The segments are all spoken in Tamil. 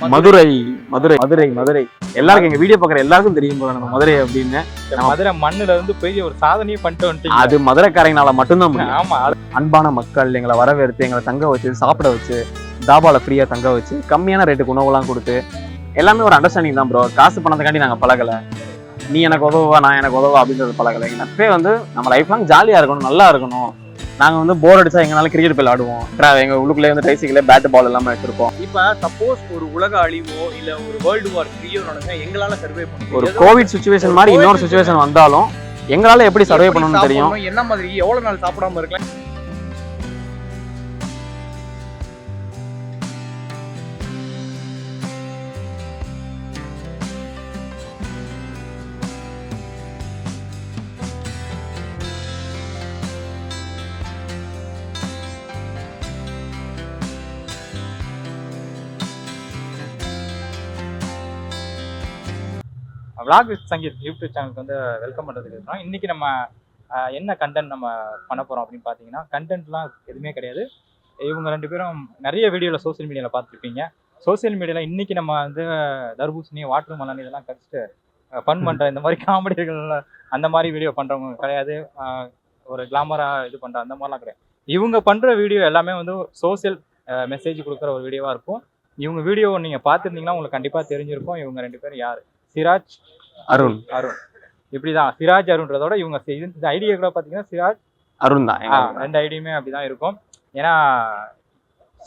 மதுரை மதுரை மதுரை மதுரை எல்லாருக்கும் எங்க வீடியோ பாக்குற எல்லாருக்கும் தெரியும் போல நம்ம மதுரை அப்படின்னு. மதுரை மண்ணுல இருந்து பெரிய ஒரு சாதனையே பண்ணிட்டு வந்துட்டீங்க. அது மதுரைக்காரங்களால மட்டும்தான் முடியும். ஆமா, அன்பான மக்கள் எங்களை வரவேற்று எங்களை தங்க வச்சு சாப்பிட வச்சு தாபால ஃப்ரீயா தங்க வச்சு கம்மியான ரேட்டுக்கு உணவுலாம் கொடுத்து எல்லாமே ஒரு அண்டர்ஸ்டாண்டிங் தான் ப்ரோ. காசு பணத்துக்காண்டி நாங்க பழகல, நீ எனக்கு உதவுவா நான் எனக்கு உதவா அப்படின்றது பழகலை. எங்க நட்பே வந்து நம்ம லைஃப் லாங் ஜாலியா இருக்கணும், நல்லா இருக்கணும். நாங்க வந்து போர் அடிச்சா எங்கனால கிரிக்கெட் போய் ஆடுவோம். எங்க உள்ளுக்குள்ளே வந்து ட்ரைசிக்கல பேட் பால் எல்லாமே வச்சிருப்போம். இப்ப சப்போஸ் ஒரு உலக அழிவோ இல்ல ஒரு வேர்ல்டு வார் 3 நடந்தா எங்களால சர்வே பண்ண ஒரு கோவிட் சுச்சுவேஷன் மாதிரி இன்னொரு சுச்சுவேஷன் வந்தாலும் எங்களால எப்படி சர்வே பண்ணணும்னு தெரியும். என்ன மாதிரி எவ்வளவு நாள் சாப்பிடாம இருக்கலாம். vlog with சங்கீத் யூடியூப் சேனலுக்கு வந்து வெல்கம் பண்ணுறதுக்கு இருக்கோம். இன்றைக்கி நம்ம என்ன கண்டென்ட் நம்ம பண்ண போகிறோம் அப்படின்னு பார்த்தீங்கன்னா, கண்டென்ட்லாம் எதுவுமே கிடையாது. இவங்க 2 பேரும் நிறைய வீடியோவில் சோசியல் மீடியாவில் பார்த்துருப்பீங்க. சோசியல் மீடியாவில் இன்றைக்கி நம்ம வந்து தர்பூசணி வாட்டர் மலன் இதெல்லாம் கடிச்சிட்டு ஃபன் பண்ணுற இந்த மாதிரி காமெடிகள் அந்த மாதிரி வீடியோ பண்ணுறவங்க கிடையாது. ஒரு கிளாமராக இது பண்ணுற அந்த மாதிரிலாம் கிடையாது. இவங்க பண்ணுற வீடியோ எல்லாமே வந்து சோசியல் மெசேஜ் கொடுக்குற ஒரு வீடியோவாக இருக்கும். இவங்க வீடியோ நீங்கள் பார்த்துருந்தீங்கன்னா உங்களுக்கு கண்டிப்பாக தெரிஞ்சிருக்கும் இவங்க 2 பேரும் யார். சிராஜ் அருண் இப்படிதான் சிராஜ் அருண்றதோட இவங்க இந்த ஐடியா கூட பாத்தீங்கன்னா சிராஜ் அருண் தான். 2 ஐடியுமே அப்படிதான் இருக்கும். ஏன்னா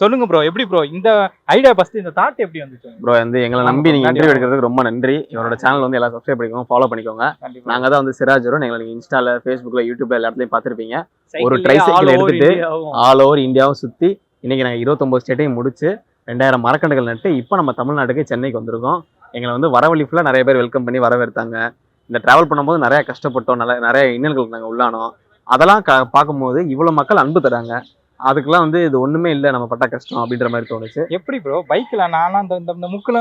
சொல்லுங்க ப்ரோ, எப்படி ப்ரோ இந்த ஐடியா ஃபர்ஸ்ட் இந்த தாட் எப்படி வந்துச்சு ப்ரோ? வந்து எங்களை நம்பி நீங்க இன்டர்வியூ எடுக்கிறதுக்கு ரொம்ப நன்றி. இவரோட சேனல் வந்து எல்லாம் சப்ஸ்கிரைப் பண்ணிக்கோங்க, ஃபாலோ பண்ணிக்கோங்க. நாங்க தான் வந்து சிராஜ் அருண். எங்களை நீங்க இன்ஸ்டால ஃபேஸ்புக்ல யூடியூப்ல எல்லா இடத்துலயும் பார்த்திருப்பீங்க. ஒரு ட்ரைசைக்கிள் எடுத்துட்டு ஆல் ஓவர் இந்தியாவும் சுத்தி இன்னைக்கு நாங்க 29 ஸ்டேட்டையும் முடிச்சு 2000 மரக்கண்டுகள் நட்டு இப்போ நம்ம தமிழ்நாட்டுக்கு சென்னைக்கு வந்திருக்கோம். எங்களை வந்து வரவழி ஃபுல்லாக நிறைய பேர் வெல்கம் பண்ணி வரவேற்றாங்க. இந்த ட்ராவல் பண்ணும்போது நிறைய கஷ்டப்பட்டோம், நிறைய இன்னல்களுக்கு நாங்கள் உள்ளானோம். அதெல்லாம் பார்க்கும்போது இவ்வளோ மக்கள் அன்பு தராங்க. அதுக்கெல்லாம் வந்து இது ஒன்றுமே இல்லை நம்ம பட்ட கஷ்டம் அப்படின்ற மாதிரி தோணுச்சு. எப்படி ப்ரோ பைக்கில் நானும் அந்த முக்கு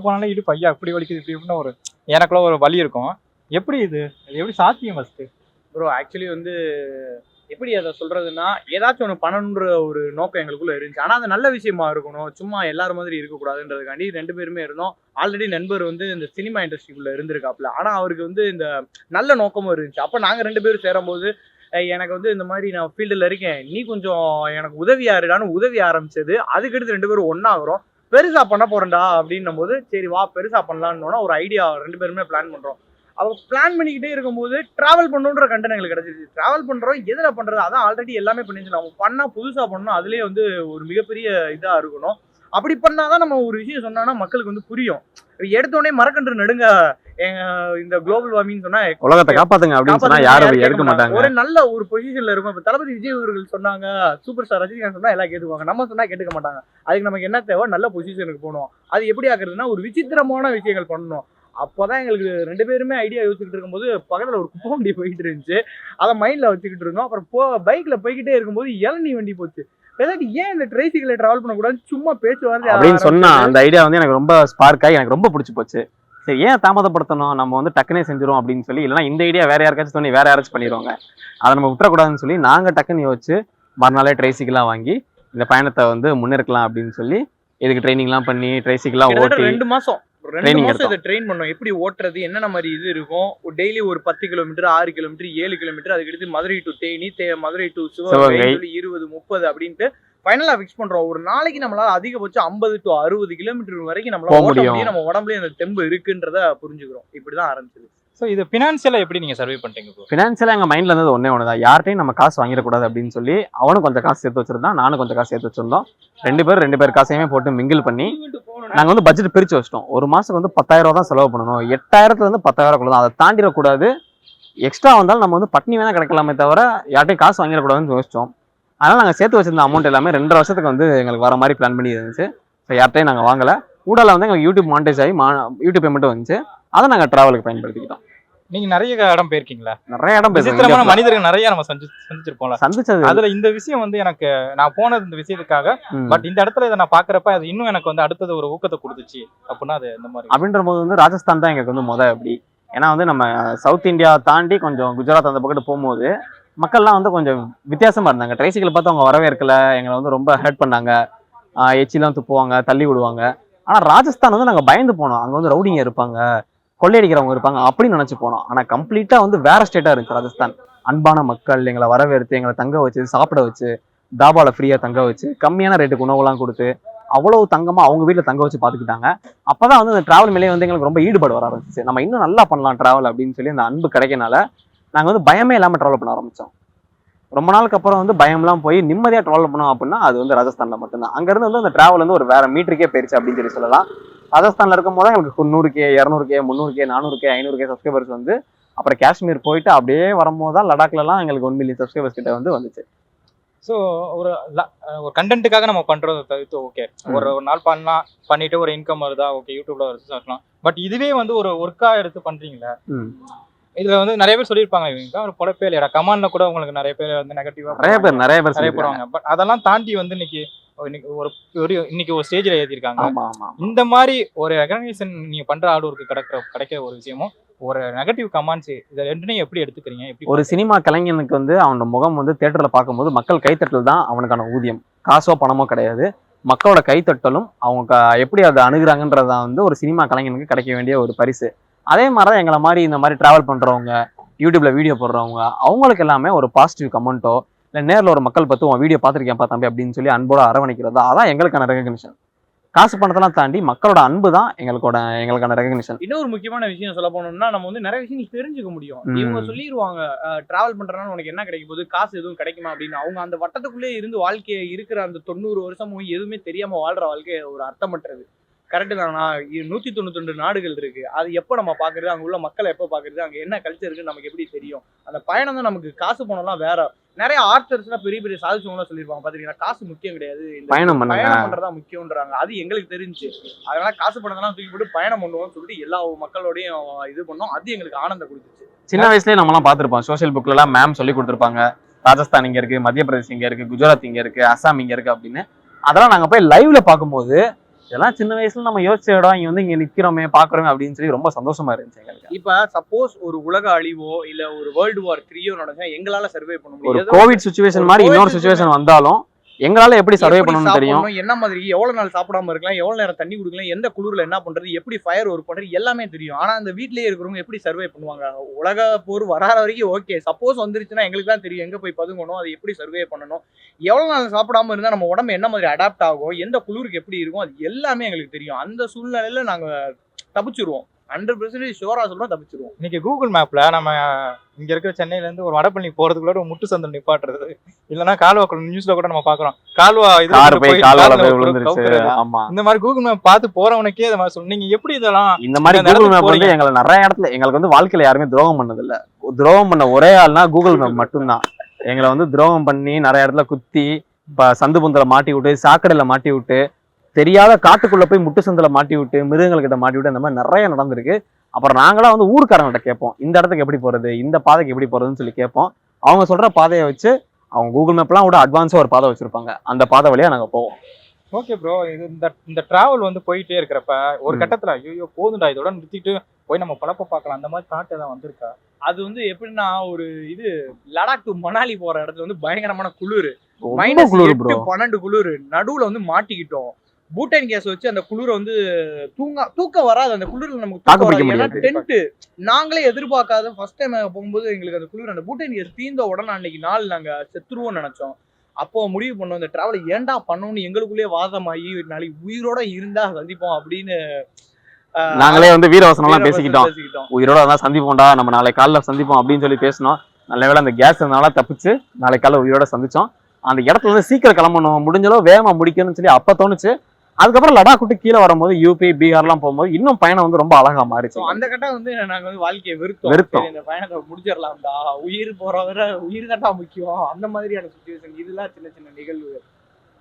போனாலும் இடு பையா அப்படி வலிக்குது இப்படி இப்படின்னு ஒரு எனக்குள்ள ஒரு வலி இருக்கும். எப்படி இது எப்படி சாத்தியம் ஃபஸ்ட்டு ப்ரோ? ஆக்சுவலி வந்து எப்படி அதை சொல்றதுன்னா, ஏதாச்சும் ஒன்று பண்ணணுன்ற ஒரு நோக்கம் எங்களுக்குள்ள இருந்துச்சு. ஆனால் அது நல்ல விஷயமா இருக்கணும், சும்மா எல்லாரும் மாதிரி இருக்கக்கூடாதுன்றதுக்காண்டி 2 பேருமே இருந்தோம். ஆல்ரெடி நண்பர் வந்து இந்த சினிமா இண்டஸ்ட்ரிக்குள்ள இருந்திருக்காப்புல. ஆனால் அவருக்கு வந்து இந்த நல்ல நோக்கமும் இருந்துச்சு. அப்போ நாங்கள் 2 பேரும் சேரும்போது எனக்கு வந்து இந்த மாதிரி நான் ஃபீல்டில் இருக்கேன், நீ கொஞ்சம் எனக்கு உதவியாருடான்னு உதவி ஆரம்பிச்சது. அதுக்கடுத்து 2 பேரும் ஒன்றாகிறோம், பெருசாக பண்ண போறேன்டா அப்படின்னும் போது சரி வா பெருசாக பண்ணலான்னு ஒரு ஐடியா 2 பேருமே பிளான் பண்ணுறோம். அவங்க பிளான் பண்ணிக்கிட்டே இருக்கும்போது டிராவல் பண்ணணுன்ற கண்டென்ட் எங்களுக்கு கிடைச்சிருச்சு. டிராவல் பண்றோம், எதுல பண்றது, அதான் ஆல்ரெடி எல்லாமே பண்ணிச்சு. நம்ம பண்ணா புதுசா பண்ணணும், அதுலயே வந்து ஒரு மிகப்பெரிய இதா இருக்கணும். அப்படி பண்ணாதான் நம்ம ஒரு விஷயம் சொன்னோம்னா மக்களுக்கு வந்து புரியும். எடுத்தோடனே மரக்கன்று நடுங்க, இந்த குளோபல் வார்மிங் சொன்னா உலகத்தை காப்பாத்துங்க அப்படின்னு சொன்னா யாரும் எடுக்க மாட்டாங்க. ஒரு நல்ல ஒரு பொசிஷன்ல இருக்கும். இப்ப தளபதி விஜய் அவர்கள் சொன்னாங்க, சூப்பர் ஸ்டார் ரஜினிகாந்த் சொன்னா எல்லாம் கேட்டுக்குவாங்க, நம்ம சொன்னா கேட்டுக்க மாட்டாங்க. அதுக்கு நமக்கு என்ன தேவை? நல்ல பொசிஷனுக்கு போகணும். அது எப்படி ஆக்குறதுன்னா ஒரு விசித்திரமான விஷயங்கள் பண்ணணும். அப்போதான் எங்களுக்கு 2 பேருமே ஐடியா யோசிச்சுட்டு இருக்கும்போது பக்கத்துல ஒரு குப்பை வண்டி போயிட்டு இருந்துச்சு, அதை மைண்ட்ல வச்சுக்கிட்டு இருந்தோம். அப்புறம் பைக்ல போய்கிட்டே இருக்கும்போது இளநீ வண்டி போச்சு. ஏன் இந்த ட்ரைசிக்கலை டிராவல் பண்ணக்கூடாது, சும்மா பேச்சு வார்த்தை அப்படின்னு சொன்னா அந்த ஐடியா வந்து எனக்கு ரொம்ப ஸ்பார்க் ஆகி எனக்கு ரொம்ப பிடிச்சி போச்சு. சரி ஏன் தாமதப்படுத்தணும், நம்ம வந்து டக்குனே செஞ்சிடும் அப்படின்னு சொல்லி, இல்லைன்னா இந்த ஐடியா வேற யாருக்காச்சும் தோணி வேற யாராச்சும் பண்ணிடுவாங்க, அதை நம்ம விட்டுறக்கூடாதுன்னு சொல்லி நாங்க டக்குன்னு யோசிச்சு மறுநாளே ட்ரைசிக்கெல்லாம் வாங்கி இந்த பயணத்தை வந்து முன்னேற்கலாம் அப்படின்னு சொல்லி இதுக்கு ட்ரைனிங்லாம் பண்ணி ட்ரைசிக்கெல்லாம் ஓட்டி 2 மாசம் இதை ட்ரெயின் பண்ணோம். எப்படி ஓட்டுறது, என்னென்ன மாதிரி இது இருக்கும். டெய்லி ஒரு 10 கிலோமீட்டர் 6 கிலோமீட்டர் 7 கிலோமீட்டர், அதுக்கடுத்து மதுரை டு தேனி, மதுரை டு சிவகங்கை 20 30 அப்படின்ட்டு ஃபைனலா ஃபிக்ஸ் பண்றோம். ஒரு நாளைக்கு நம்மளால அதிகபட்சம் 50 to 60 கிலோமீட்டர் வரைக்கும் நம்மளால ஓட்ட முடியும். நம்ம உடம்புலயே அந்த தெம்பு இருக்குன்றத புரிஞ்சுக்கிறோம். இப்படிதான் ஆரம்பிச்சது. ஸோ இது ஃபினான்ஷியலா எப்படி நீங்க சர்வே பண்றீங்க? ஃபினான்ஷியலா எங்க மைண்ட்ல இருந்தது ஒண்ணு தான், யார்ட்டையும் நம்ம காசு வாங்கிடக்கூடாது அப்படின்னு சொல்லி அவனும் கொஞ்சம் காசு சேர்த்து வச்சிருந்தான், நானும் கொஞ்சம் காசு சேர்த்து வச்சிருந்தோம். 2 பேர் காசையுமே போட்டு மிங்கிள் பண்ணி நாங்க வந்து பட்ஜெட் பிரிச்சு வச்சிட்டோம். ஒரு மாசத்துக்கு வந்து 10,000 ரூபா தான் செலவு பண்ணணும். 8,000 வந்து 10,000 தான், அதை தாண்டிடக்கூடாது. எக்ஸ்ட்ரா வந்தாலும் நம்ம வந்து பட்னி வேணா கிடைக்கலாமே தவிர யார்ட்டையும் காசு வாங்கிடக்கூடாதுன்னு யோசிச்சோம். அதனால நாங்கள் சேர்த்து வச்சிருந்த அமௌண்ட் எல்லாமே 2.5 வருஷத்துக்கு வந்து எங்களுக்கு வர மாதிரி பிளான் பண்ணி இருந்துச்சு. ஸோ யார்ட்டையும் நாங்கள் வாங்கலை. ஊடால வந்து எங்களுக்கு யூடியூப் மானிட்டைஸ் ஆகி யூடியூப் பேமெண்ட்டும் வந்துச்சு. அதை நாங்கள் டிராவலுக்கு பயன்படுத்திக்கிட்டோம். நீங்க நிறைய இடம் போயிருக்கீங்களா? நிறைய இடம் விசித்திரமான மனிதர்கள் நிறைய நம்ம சந்திச்சிருப்போம்ல. சந்திச்சது அதுல இந்த விஷயம் வந்து எனக்கு நான் போனது இந்த விஷயத்துக்காக, பட் இந்த இடத்துல இதை நான் பாக்குறப்ப அது இன்னும் எனக்கு வந்து அடுத்தது ஒரு ஊக்கத்தை கொடுத்துச்சு அப்படின்னா அது இந்த மாதிரி அப்படின்ற போது வந்து ராஜஸ்தான் தான் எங்களுக்கு வந்து அப்படி. ஏன்னா வந்து நம்ம சவுத் இந்தியா தாண்டி கொஞ்சம் குஜராத் அந்த பக்கத்து போகும்போது மக்கள்லாம் வந்து கொஞ்சம் வித்தியாசமா இருந்தாங்க. ட்ரைசிக்கல் பார்த்து அவங்க வரவேற்கல, எங்களை வந்து ரொம்ப ஹர்ட் பண்ணாங்க. எச்சிலாம் துப்புவாங்க, தள்ளி விடுவாங்க. ஆனா ராஜஸ்தான் வந்து நாங்க பயந்து போனோம். அங்க வந்து ரவுடிங்க இருப்பாங்க, கொள்ளையடிக்கிறவங்க இருப்பாங்க அப்படின்னு நினைச்சு போனோம். ஆனா கம்ப்ளீட்டா வந்து வேற ஸ்டேட்டா இருந்துச்சு ராஜஸ்தான். அன்பான மக்கள் எங்களை வரவேற்று எங்களை தங்க வச்சு சாப்பிட வச்சு தாபால ஃப்ரீயா தங்க வச்சு கம்மியான ரேட்டுக்கு உணவுலாம் கொடுத்து அவ்வளவு தங்கமா அவங்க வீட்டுல தங்க வச்சு பாத்துக்கிட்டாங்க. அப்பதான் வந்து அந்த டிராவல் மேலே வந்து எங்களுக்கு ரொம்ப ஈடுபாடு வர ஆரம்பிச்சு. நம்ம இன்னும் நல்லா பண்ணலாம் டிராவல் அப்படின்னு சொல்லி அந்த அன்பு கிடைக்கனால நாங்க வந்து பயமே இல்லாம டிராவல் பண்ண ஆரம்பிச்சோம். ரொம்ப நாளுக்கு அப்புறம் வந்து பயம்லாம் போய் நிம்மதியா டிராவல் பண்ணோம் அப்படின்னா அது வந்து ராஜஸ்தான்ல மட்டும்தான். அங்க இருந்து வந்து அந்த டிராவல் வந்து ஒரு வேற மீட்டருக்கே போயிருச்சு அப்படின்னு சொல்லி சொல்லலாம். ராஜஸ்தான்ல இருக்கும் போது எங்களுக்கு 100K 200K 300K 400K 500K subscribers வந்து அப்புறம் காஷ்மீர் போயிட்டு அப்படியே வரும்போது தான் லடாக்ல எல்லாம் எங்களுக்கு 1 மில்லியன் சப்ஸ்கிரைபர்ஸ் கிட்ட வந்து வந்துச்சு. ஸோ ஒரு ஒரு கண்டென்ட்டுக்காக நம்ம பண்றதை தவிர்த்து ஓகே ஒரு நாள் பண்ணலாம், பண்ணிட்டு ஒரு இன்கம் வருதா ஓகே யூடியூப்ல வருது சொல்லலாம். பட் இதுவே வந்து ஒரு ஒர்க்கா எடுத்து பண்றீங்களா? இதுல வந்து நிறைய பேர் சொல்லியிருப்பாங்க இவங்க ஒரு பொழப்பே இல்லையா, கமாண்ட்ல கூட உங்களுக்கு நிறைய பேர் வந்து நெகட்டிவா நிறைய பேர் போடுவாங்க. பட் அதெல்லாம் தாண்டி வந்து இன்னைக்கு ஒரு ஸ்டேஜ்ல ஏத்திருக்காங்க. இந்த மாதிரி ஒரு ரெகக்னிஷன் நீங்க பண்ற ஹார்ட் ஒர்க்கு கிடைக்கிற ஒரு விஷயமும் ஒரு நெகட்டிவ் கமெண்ட்ஸ் இதை ரெண்டுனையும் எப்படி எடுத்துக்கிறீங்க? ஒரு சினிமா கலைஞனுக்கு வந்து அவனோட முகம் வந்து தியேட்டர்ல பார்க்கும்போது மக்கள் கைத்தட்டல் தான் அவனுக்கான ஊதியம், காசோ பணமோ கிடையாது. மக்களோட கைத்தட்டலும் அவங்க எப்படி அதை அணுகுறாங்கன்றதான் வந்து ஒரு சினிமா கலைஞனுக்கு கிடைக்க வேண்டிய ஒரு பரிசு. அதே மாதிரிதான் எங்களை மாதிரி இந்த மாதிரி டிராவல் பண்றவங்க, யூடியூப்ல வீடியோ போடுறவங்க, அவங்களுக்கு எல்லாமே ஒரு பாசிட்டிவ் கமெண்ட்டோ இல்லை நேரில் ஒரு மக்கள் பார்த்து உன் வீடியோ பார்த்துருக்கேன் தம்பி அப்படின்னு சொல்லி அன்போட அரவணைக்கிறதா அதான் எங்களுக்கான ரெகக்னிஷன். காசு பணத்தெல்லாம் தாண்டி மக்களோட அன்பு தான் எங்களுக்கான ரெகக்னிஷன். இன்னொரு முக்கியமான விஷயம் சொல்ல போனோம்னா நம்ம வந்து நிறைய விஷயம் தெரிஞ்சுக்க முடியும். இவங்க சொல்லிடுவாங்க டிராவல் பண்றதுனால உனக்கு என்ன கிடைக்கும் போது, காசு எதுவும் கிடைக்குமா அப்படின்னு. அவங்க அந்த வட்டத்துக்குள்ளே இருந்து வாழ்க்கையை இருக்கிற அந்த 90 வருஷமும் எதுவுமே தெரியாம வாழ்ற வாழ்க்கை ஒரு அர்த்தமற்றது. கரெக்டு தான். 192 நாடுகள் இருக்கு. அது எப்போ நம்ம பாக்குறது, அங்க உள்ள மக்களை எப்போ பாக்குறது, அங்க என்ன கல்ச்சர் இருக்குன்னு நமக்கு எப்படி தெரியும்? அந்த பயணம் தான் நமக்கு. காசு போனோம்லாம் வேற. நிறைய ஆர்த்தர்ஸ்லாம் பெரிய பெரிய சாதிச்சவங்களாம் சொல்லியிருப்பாங்க பாத்தீங்கன்னா, காசு முக்கியம் கிடையாது, பயணம் பண்றதா முக்கியம்ன்றாங்க. அது எங்களுக்கு தெரிஞ்சு. அதனால காசு பணத்தெல்லாம் தூக்கி போட்டு பயணம் பண்ணுவோம்னு சொல்லிட்டு எல்லா மக்களோடையும் இது பண்ணோம். அது எங்களுக்கு ஆனந்தம் கொடுத்துச்சு. சின்ன வயசுலயே நம்மலாம் பார்த்திருப்போம், சோசியல் புக்ல எல்லாம் மேம் சொல்லி கொடுத்துருப்பாங்க, ராஜஸ்தான் இங்க இருக்கு, மத்திய பிரதேஷ் இங்க இருக்கு, குஜராத் இங்க இருக்கு, அசாம் இங்க இருக்கு அப்படின்னு. அதெல்லாம் நாங்க போய் லைவ்ல பார்க்கும்போது இதெல்லாம் சின்ன வயசுல நம்ம யோசிச்ச இடம், இங்க வந்து இங்க நிக்கிறோமே பாக்குறோமே அப்படின்னு சொல்லி ரொம்ப சந்தோஷமா இருந்துச்சு எங்களுக்கு. இப்ப சப்போஸ் ஒரு உலக அழிவோ இல்ல ஒரு வேர்ல்டு வார் 3 நடந்தா எங்களால சர்வே பண்ண முடியும். ஒரு கோவிட் சிச்சுவேஷன் மாதிரி இன்னொரு சிச்சுவேஷன் வந்தாலும் எங்களால எப்படி சர்வே பண்ணணும்னு தெரியும். என்ன மாதிரி எவ்வளவு நாள் சாப்பிடாம இருக்கலாம், எவ்வளவு நேரம் தண்ணி குடிக்கலாம், எந்த குளிர்ல என்ன பண்றது, எப்படி ஃபயர் ஒர்க் பண்றது எல்லாமே தெரியும். ஆனா அந்த வீட்லயே இருக்கிறவங்க எப்படி சர்வே பண்ணுவாங்க? உலக போர் வராத வரைக்கும் ஓகே, சப்போஸ் வந்துருச்சுன்னா எங்களுக்கு தான் தெரியும் எங்க போய் பதுங்கணும், அது எப்படி சர்வே பண்ணணும், எவ்வளவு நாள் சாப்பிடாம இருந்தா நம்ம உடம்பு என்ன மாதிரி அடாப்ட் ஆகும், எந்த குளிருக்கு எப்படி இருக்கும், அது எல்லாமே எங்களுக்கு தெரியும். அந்த சூழ்நிலையில நாங்க தப்பிச்சிருவோம். 100% ஷுவரா சொல்றோம், தப்பிச்சிருவோம். இன்னைக்கு கூகுள் மேப்ல நம்ம இங்க இருக்கிற சென்னையில இருந்து ஒரு வடபழனி போறதுக்குள்ள ஒரு முட்டு சந்தம் நிப்பாட்டுறது, இல்லன்னா கால்வா நியூஸ்ல கூட நம்ம பாக்குறோம், கால்வா இந்த மாதிரி கூகுள் மேப் பார்த்து போறவனுக்கே இதை மாதிரி சொன்னீங்க. எப்படி இதெல்லாம் இந்த மாதிரி கூகுள் மேப் வந்து எங்களை நிறைய இடத்துல எங்களுக்கு வந்து வாழ்க்கையில யாருமே துரோகம் பண்ணது இல்ல. துரோகம் பண்ண ஒரே ஆள்னா கூகுள் மேப் மட்டும்தான். எங்களை வந்து துரோகம் பண்ணி நிறைய இடத்துல குத்தி சந்து புந்தல மாட்டி விட்டு, சாக்கடையில மாட்டி விட்டு, தெரியாத காட்டுக்குள்ள போய் முட்டு சந்தில மாட்டி விட்டு, மிருகங்கள்கிட்ட மாட்டி விட்டு, அந்த மாதிரி நிறைய நடந்திருக்கு. அப்புறம் நாங்களா வந்து ஊருக்காரங்கிட்ட கேட்போம், இந்த இடத்துக்கு எப்படி போறது, இந்த பாதைக்கு எப்படி போறதுன்னு சொல்லி கேட்போம். அவங்க சொல்ற பாதையை வச்சு அவங்க கூகுள் மேப்லாம் விட அட்வான்ஸா ஒரு பாதை வச்சிருப்பாங்க, அந்த பாதை வழியா நாங்க போவோம். ஓகே ப்ரோ, இது இந்த டிராவல் வந்து போயிட்டே இருக்கிறப்ப ஒரு கட்டத்துல ஐயோ போதுண்டா இதோட நிறுத்திட்டு போய் நம்ம பழப்ப பார்க்கலாம் அந்த மாதிரி தாட் ஏதாவது வந்திருக்கா? அது வந்து எப்படின்னா, ஒரு இது லடாக் டு மணாலி போற இடத்துல வந்து பயங்கரமான குளிர், -12 குளிர், நடுவுல வந்து மாட்டிக்கிட்டோம். பூட்டன் கேஸ் வச்சு அந்த குளிரை வந்து தூக்கம் வராது. அந்த குளிர்ல நமக்கு டென்ட் நாங்களே எதிர்பார்க்காத ஃபர்ஸ்ட் டைம் போகும்போது எங்களுக்கு அந்த குளிர், அந்த பூட்டன் கேஸ் தீர்ந்த உடனே அன்னைக்கு நாள் நாங்க செத்துருவோம்னு நினைச்சோம். அப்போ முடிவு பண்ணோம் இந்த டிராவல் ஏன்டா பண்ணோம்னு எங்களுக்குள்ளேயே வாதமாகி நாளைக்கு உயிரோட இருந்தா சந்திப்போம் அப்படின்னு நாங்களே வந்து வீரவசனம் எல்லாம் பேசிக்கிட்டோம். உயிரோட தான் சந்திப்போம்டா, நம்ம நாளை காலைல சந்திப்போம் அப்படின்னு சொல்லி பேசணும். நல்ல வேளை அந்த கேஸ் இருந்தால தப்பிச்சு நாளை காலைல உயிரோட சந்திச்சோம். அந்த இடத்துல இருந்து சீக்கிரம் கிளம்பணும், முடிஞ்சளவு வேகமா முடிக்கணும்னு சொல்லி அப்ப தோணுச்சு. அதுக்கப்புறம் லடாக் விட்டு கீழே வரும்போது யூபி பீகார்லாம் போகும்போது இன்னும் பயணம் வந்து ரொம்ப அழகா மாறிச்சு. அந்த கட்டம் வந்து நாங்க வந்து வாழ்க்கையை வெறுத்தோம். இந்த பயணத்தை முடிச்சிடலாம்டா, உயிர் போறவரை உயிர் கட்டா முக்கியம், அந்த மாதிரியான சிச்சுவேஷன். இதெல்லாம் சின்ன சின்ன நிகழ்வு.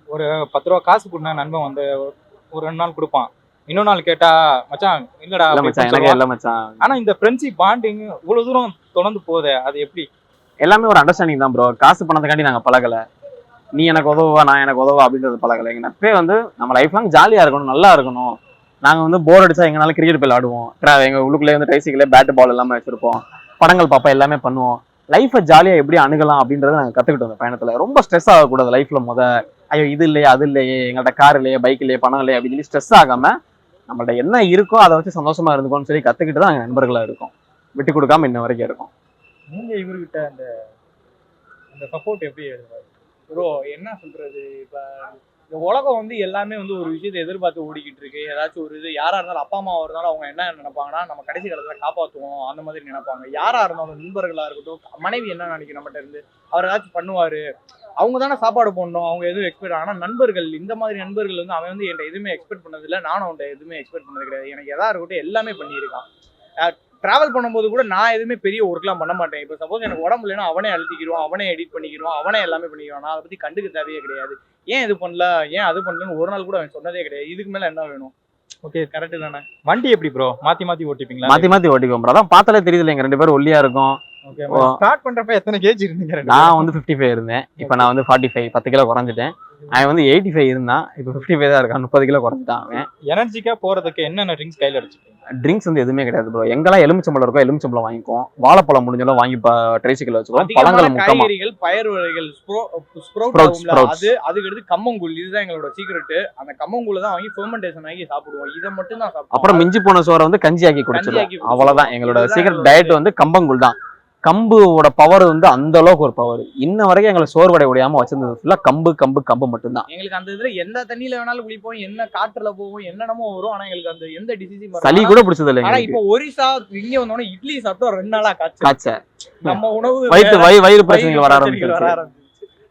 ஒரு 10 ரூபா காசு கொடுத்தா நண்பன் வந்து ஒரு 2 நாள் கொடுப்பான், இன்னொரு நாள் கேட்டா மச்சான் இல்லடா மச்சான். ஆனா இந்த ஃப்ரெண்ட்ஷிப் பாண்டிங் இவ்வளவு தூரம் தொடர்ந்து போகுது, அது எப்படி? எல்லாமே ஒரு அண்டர்ஸ்டாண்டிங் தான் ப்ரோ. காசு பணத்துக்காண்டி நாங்க பழகல, நீ எனக்கு உதவுவா நான் எனக்கு உதவா அப்படின்றது பழகலை. எங்க நட்பே வந்து நம்ம லைஃப் லாங் ஜாலியா இருக்கணும், நல்லா இருக்கணும். நாங்க வந்து போர் அடிச்சா எங்கனால கிரிக்கெட் போய் ஆடுவோம், எங்க உள்ளுக்குள்ளே வந்து டைசிக்கலே பேட் பால் எல்லாமே வச்சிருப்போம், படங்கள் பாப்பா எல்லாமே பண்ணுவோம். லைஃபை ஜாலியா எப்படி அணுகலாம் அப்படின்றத நாங்க கத்துக்கிட்டோம் அந்த பயணத்துல. ரொம்ப ஸ்ட்ரெஸ் ஆகக்கூடாது லைஃப்ல. ஐயோ இது இல்லையே அது இல்லையே, எங்கள்கிட்ட கார் இல்லையே பைக் இல்லையே பணம் இல்லையே அப்படின்னு சொல்லி ஸ்ட்ரெஸ் ஆகாம நம்மள்ட்ட என்ன இருக்கோ அதை வச்சு சந்தோஷமா இருந்துக்கோன்னு சொல்லி கத்துக்கிட்டு தான் நாங்க நண்பர்களா இருக்கோம். விட்டு கொடுக்காம இன்ன வரைக்கும் இருக்கும். நீங்க இவர்கிட்ட அந்த சப்போர்ட் எப்படி எழுதுவாரு ப்ரோ? என்ன சொல்றது, இப்ப இந்த உலகம் வந்து எல்லாமே வந்து ஒரு விஷயத்தை எதிர்பார்த்து ஓடிக்கிட்டு இருக்கு. ஏதாச்சும் ஒரு இது யாரா இருந்தாலும் அப்பா அம்மாவா இருந்தாலும் அவங்க என்ன நினைப்பாங்கன்னா, நம்ம கடைசி காலத்துல காப்பாற்றுவோம் அந்த மாதிரி நினைப்பாங்க. யாரா இருந்தாலும் நண்பர்களா இருக்கட்டும், மனைவி என்ன நினைக்கும் நம்மகிட்ட இருந்து, அவர் ஏதாச்சும் பண்ணுவாரு, அவங்க தானே சாப்பாடு போடணும், அவங்க எதுவும் எக்ஸ்பெக்ட். ஆனா நண்பர்கள், இந்த மாதிரி நண்பர்கள் வந்து அவன் வந்து என்கிட்ட எதுவுமே எக்ஸ்பெக்ட் பண்ணது இல்லை, நானும் அவன்கிட்ட எதுவுமே எக்ஸ்பெக்ட் பண்ணது கிடையாது. எனக்கு எதா இருக்கட்டும் எல்லாமே பண்ணியிருக்கான். டிராவல் பண்ணும்போது கூட நான் எதுவுமே பெரிய ஒர்க்லாம் பண்ண மாட்டேன். இப்போ சப்போஸ் எனக்கு உடம்பு இல்லைன்னா அவனே அழுத்திக்கிடுவான், அவனே எடிட் பண்ணிக்கிடுவான், அவனே எல்லாமே பண்ணிக்கிறான். நான் அதை பத்தி கண்டுக்க தேவையே கிடையாது. ஏன் இது பண்ணல, ஏன் அது பண்ணலன்னு ஒரு நாள் கூட அவன் சொன்னதே கிடையாது. இதுக்கு மேல என்ன வேணும்? ஓகே, கரெக்ட் தானே? வண்டி எப்படி ப்ரோ மாத்தி மாத்தி ஓட்டிப்பீங்களா? மாத்தி மாத்தி ஓட்டிக்குவோம் ப்ரோ. அதான் பார்த்தாலே தெரியுதுல எங்க 2 பேரும் ஒல்லியா இருக்கும். ஓகே, ஸ்டார்ட் பண்றப்ப எத்தனை கேஜ் இருந்தீங்க? நான் வந்து 55 இருந்தேன். இப்போ நான் வந்து 45 10 கிலோ குறைஞ்சிட்டேன். அவன் வந்து 85 இருந்தான், இப்போ 55 தான் இருக்கான். 30 கிலோ குறைஞ்சிட்டான் அவன். எனர்ஜிக்கா போறதுக்கு என்னென்ன ட்ரிங்க்ஸ் கையில வச்சுக்கீங்க? ட்ரிங்க்ஸ் வந்து எதுவுமே கிடையாது ப்ரோ. எங்கெல்லாம் எலுமிச்சம்பழம் இருக்கோ எலுமிச்சம்பழம் வாங்கிக்குவோம். வாழைப்பழம் முடிஞ்சாலும் வாங்கி ட்ரைசிக்கல் வச்சுக்குவோம். பழங்கள் முக்கியமா காய்கறிகள், பயறு வகைகள், Sprouts. அதுக்கு அடுத்து கம்மங்கூழ். இதுதான் எங்களோட சீக்ரெட். அந்த கம்மங்கூழ தான் வாங்கி ஃபெர்மெண்டேஷன் ஆகி சாப்பிடுவோம். இதை மட்டும் தான் சாப்பிடுவோம். அப்புறம் மிஞ்சி போன சோறை வந்து கஞ்சி ஆக்கி குடிச்சிடுவோம். அவ்வளவுதான் எங்களோட சீக்ரெட் டயட் வந்து கம்பங்கூழ் தான். கம்போட பவர் வந்து அந்த அளவுக்கு ஒரு பவர். இன்ன வரைக்கும் எங்களை சோர்வடை உடையாம வச்சிருந்தது ஃபுல்லா கம்பு மட்டும்தான். எங்களுக்கு அந்த இதுல எந்த தண்ணியில வேணாலும் குளிப்போம், என்ன காற்றுல போவோம், என்னென்னமோ வரும். ஆனா எங்களுக்கு அந்த எந்த டிசீஸும் சளி கூட பிடிச்சது இல்லை. ஆனா இப்போ ஒரிசா இங்க வந்தோடனே இட்லி சாப்பிட்டோம் 2 நாளா காய்ச்ச. நம்ம உணவு வயிறு பிரச்சனைகள் வர ஆரம்பிச்சு.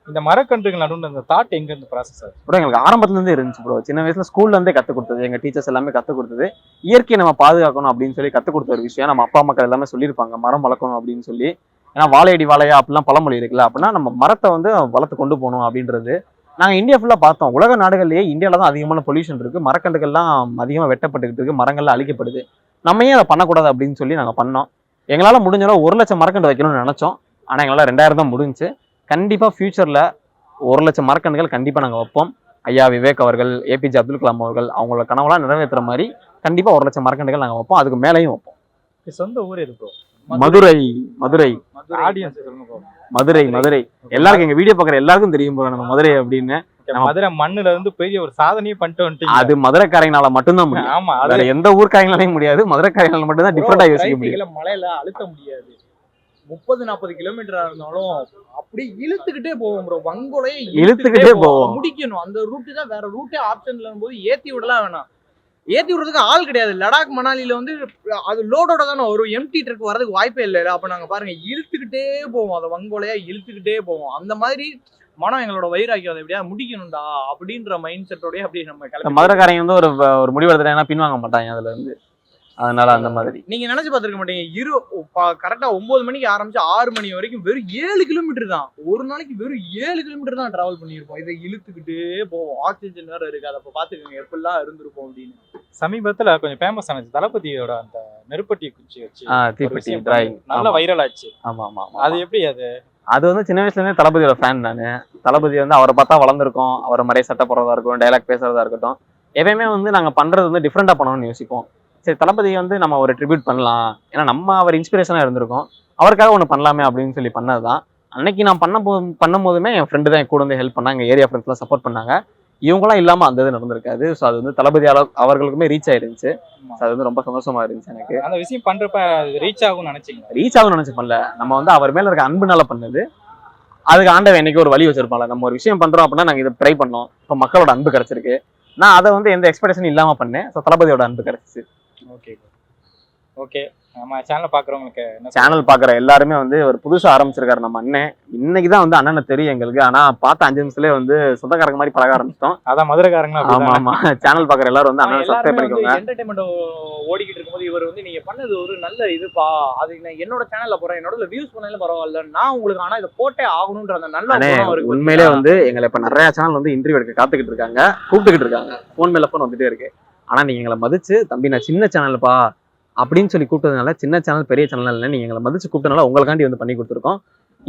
இந்த மரக்கன்றுகள் நடுவுல இந்த தாட் எங்க இருந்து ப்ராசஸ் ஆகுது ப்ரோ? எங்களுக்கு ஆரம்பத்துல இருந்தே இருந்துச்சு ப்ரோ. சின்ன வயசுல ஸ்கூல்ல இருந்தே கத்து கொடுத்தது, எங்க டீச்சர்ஸ் எல்லாமே கத்து கொடுத்தது. இயற்கையை நம்ம பாதுகாக்கணும் அப்படின்னு சொல்லி கத்து கொடுத்த ஒரு விஷயம். நம்ம அப்பா அம்மாக்கள் எல்லாமே சொல்லியிருப்பாங்க மரம் வளர்க்கணும் அப்படின்னு சொல்லி. ஏன்னா வாழையடி வாழையா அப்படிலாம் பழமொழி இருக்குல்ல. அப்படின்னா நம்ம மரத்தை வந்து வளர்த்து கொண்டு போகணும் அப்படின்றது. நாங்கள் இந்தியா ஃபுல்லாக பார்த்தோம். உலக நாடுகள்லேயே இந்தியாவில் தான் அதிகமான பொல்யூஷன் இருக்குது. மரக்கன்றுகள்லாம் அதிகமாக வெட்டப்பட்டுக்கிட்டு இருக்கு, மரங்கள்லாம் அழிக்கப்படுது. நம்ம ஏன் அதை பண்ணக்கூடாது அப்படின்னு சொல்லி நாங்கள் பண்ணோம். எங்களால் முடிஞ்ச அளவு 1 லட்சம் மரக்கன்று வைக்கணும்னு நினச்சோம். ஆனால் எங்களால் 2000 தான் முடிஞ்சு. கண்டிப்பாக ஃபியூச்சரில் 1 லட்சம் மரக்கன்றுகள் கண்டிப்பாக நாங்கள் வைப்போம். ஐயா விவேக் அவர்கள், ஏபிஜே அப்துல் கலாம் அவர்கள் அவங்களோட கனவுலாம் நிறைவேற்றுற மாதிரி கண்டிப்பாக 1 லட்சம் மரக்கன்றுகள் நாங்கள் வைப்போம். அதுக்கு மேலேயும் வைப்போம். சொந்த ஊர் எது ப்ரோ? மதுரை. ஆடியன்ஸ் சொல்லுங்க ப்ரோ. மதுரை எல்லாருக்கும், எங்க வீடியோ பாக்குற எல்லாருக்கும் தெரியும் ப்ரோ நம்ம மதுரை அப்படின்னு. மதுரை மண்ணுல இருந்து பெரிய ஒரு சாதனையே பண்ணிட்டு வந்துட்டீங்க. அது மதுரைக்காரங்களால மட்டும்தான் முடியும். ஆமா, அதுல எந்த ஊர்க்காரங்களாலையும் முடியாது. மதுரைக்காரங்களால மட்டும் தான் டிஃபரெண்டா யோசிக்க முடியும். மலையில அழுத்த முடியாது. 30-40 கிலோமீட்டரா இருந்தாலும் அப்படி இழுத்துக்கிட்டே போவோம் ப்ரோ. வங்கோலையே இழுத்துக்கிட்டே போவோம். முடிக்கணும். அந்த ரூட்டு தான், வேற ரூட்டே ஆப்ஷன்ல இருக்கும்போது ஏத்தி விடலாம் வேணாம். ஏத்தி விடுறதுக்கு ஆள் கிடையாது. லடாக் மணாலியில வந்து அது லோடோட தானே ஒரு எம்டி ட்ரக் வரதுக்கு வாய்ப்பே இல்லை. அப்ப நாங்க பாருங்க இழுத்துக்கிட்டே போவோம். அதை வங்கோலையா இழுத்துக்கிட்டே போவோம். அந்த மாதிரி மனம் எங்களோட வைராக்கியம். அதை எப்படியா முடிக்கணும்டா அப்படின்ற மைண்ட் செட்டோடய அப்படியே நம்ம கிளம்பி. மதுரைக்காரங்க வந்து ஒரு முடிவு எடுத்துட்டா பின்வாங்க மாட்டாங்க அதுல இருந்து. அதனால அந்த மாதிரி நீங்க நினைச்சு பாத்துருக்க மாட்டீங்க. கரெக்டா 9 மணிக்கு ஆரம்பிச்சு 6 மணி வரைக்கும் வெறும் 7 கிலோமீட்டர் தான். ஒரு நாளைக்கு வெறும் 7 கிலோமீட்டர் தான் டிராவல் பண்ணியிருப்போம். இதை இழுத்துக்கிட்டே போவோம். ஆக்சிஜன் வேற இருக்கு. அதை பாத்துக்கோங்க எப்படிலாம் இருந்திருப்போம் அப்படின்னு. சமீபத்துல கொஞ்சம் ஃபேமஸ் ஆனது தளபதியோட அந்த நெருப்பட்டி குச்சி வச்சு தீப்பெட்டி டிராயிங் நல்லா வைரல் ஆச்சு. ஆமா. அது எப்படி? அது வந்து சின்ன வயசுல இருந்தே தளபதியோட ஃபேன் நானு. தளபதி வந்து அவரை பார்த்தா வளர்ந்துருக்கோம். அவரை மாதிரியே சட்டை போடுறதா இருக்கட்டும், டைலாக் பேசுறதா இருக்கட்டும், எப்பயுமே வந்து நாங்க பண்றது வந்து டிஃப்ரெண்டா பண்ணணும்னு யோசிப்போம். சரி, தளபதி வந்து நம்ம ஒரு ட்ரிபியூட் பண்ணலாம், ஏன்னா நம்ம அவர் இன்ஸ்பிரேஷனா இருந்திருக்கோம், அவருக்காக ஒன்று பண்ணலாமே அப்படின்னு சொல்லி பண்ணதுதான். அன்னைக்கு நான் பண்ணும் போதுமே என் ஃப்ரெண்டு தான் என் கூட வந்து ஹெல்ப் பண்ணாங்க. ஏரியா ஃப்ரெண்ட்ஸ்லாம் சப்போர்ட் பண்ணாங்க. இவங்களாம் இல்லாம அந்த இது நடந்திருக்காது. ஸோ அது வந்து தளபதி அவர்களுக்குமே ரீச் ஆயிருந்துச்சு. அது வந்து ரொம்ப சந்தோஷமா இருந்துச்சு எனக்கு. அந்த விஷயம் பண்றப்ப ரீச் ஆகும்னு நினைச்சீங்க? ரீச் ஆகும்னு நினைச்சு பண்ணல, நம்ம வந்து அவர் மேல இருக்க அன்புனால பண்ணது. அதுக்கு ஆண்டவன் என்னைக்கு ஒரு வழி வச்சிருப்பாங்க. நம்ம ஒரு விஷயம் பண்றோம் அப்படின்னா நாங்க இதை ட்ரை பண்ணோம், இப்போ மக்களோட அன்பு கிடைச்சிருக்கு. நான் அதை வந்து எந்த எக்ஸ்பெக்டேஷன் இல்லாம பண்ணேன். ஸோ தளபதியோட அன்பு கிடைச்சிச்சு. ஓகே, நம்ம சேனல் பாக்குறவங்களுக்கு, சேனல் பாக்குற எல்லாருமே வந்து ஒரு புதுசா ஆரம்பிச்சிருக்காரு நம்ம அண்ணன். இன்னைக்குதான் வந்து அண்ணனை தெரியும் எங்களுக்கு. ஆனா பார்த்த 5 நிமிஷத்துலேயே வந்து சொந்தக்காரங்க மாதிரி பழக ஆரம்பிச்சிட்டோம். அதான் மதுரைக்காரங்க. ஆமா. சேனல் பாக்குற எல்லாரும் வந்து அண்ணனை சப்ஸ்கிரைப் பண்ணிக்கோங்க. என்டர்டைன்மெண்ட் ஓடிக்கிட்டு இருக்கும்போது இவர் வந்து நீங்க பண்ணது ஒரு நல்ல இதுப்பா, அது என்னோட சேனல்ல போறேன், என்னோட வியூஸ் பண்ணாலும் பரவாயில்ல, நான் உங்களுக்கு ஆனா இதை போட்டே ஆகணும்ன்ற அந்த நல்ல உண்மையிலே வந்து எங்களை இப்ப நிறைய சேனல் வந்து இன்டர்வியூ எடுக்க காத்துக்கிட்டு இருக்காங்க, கூப்பிட்டுக்கிட்டு இருக்காங்க. போன் மேல போன் வந்துட்டே இருக்கு. ஆனா நீங்க எங்களை மதிச்சு, தம்பி நான் சின்ன சேனல்ப்பா அப்படின்னு சொல்லி கூப்பிட்டதுனால, சின்ன சேனல் பெரிய சேனல் இல்லை, நீங்க எங்களை மதிச்சு கூப்பிட்டனால உங்களுக்காண்டி வந்து பண்ணி கொடுத்துருக்கோம்.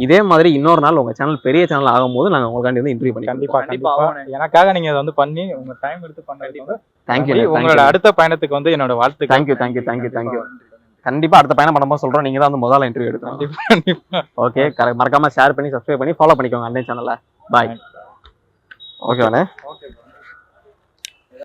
இதே மாதிரி இன்னொரு நாள் உங்க சேனல் பெரிய சேனல் ஆகும்போது நாங்க உங்களுக்காண்டி வந்து இன்டர்வியூ பண்ணி கண்டிப்பா எனக்காக நீங்க அதை வந்து பண்ணி உங்க டைம் எடுத்து பண்ணி தேங்க்யூ. உங்களோட அடுத்த பயணத்துக்கு வந்து என்னோட வாழ்த்து. தேங்க்யூ. கண்டிப்பா அடுத்த பயணம் பண்ணும்போது சொல்றோம். நீங்க தான் வந்து முதல்ல இன்டர்வியூ எடுக்கணும். ஓகே, மறக்காம ஷேர் பண்ணி சப்ஸ்கிரைப் பண்ணி ஃபாலோ பண்ணிக்கோங்க அண்ணன் சேனலை. பாய். ஓகேவானே? ஓகே.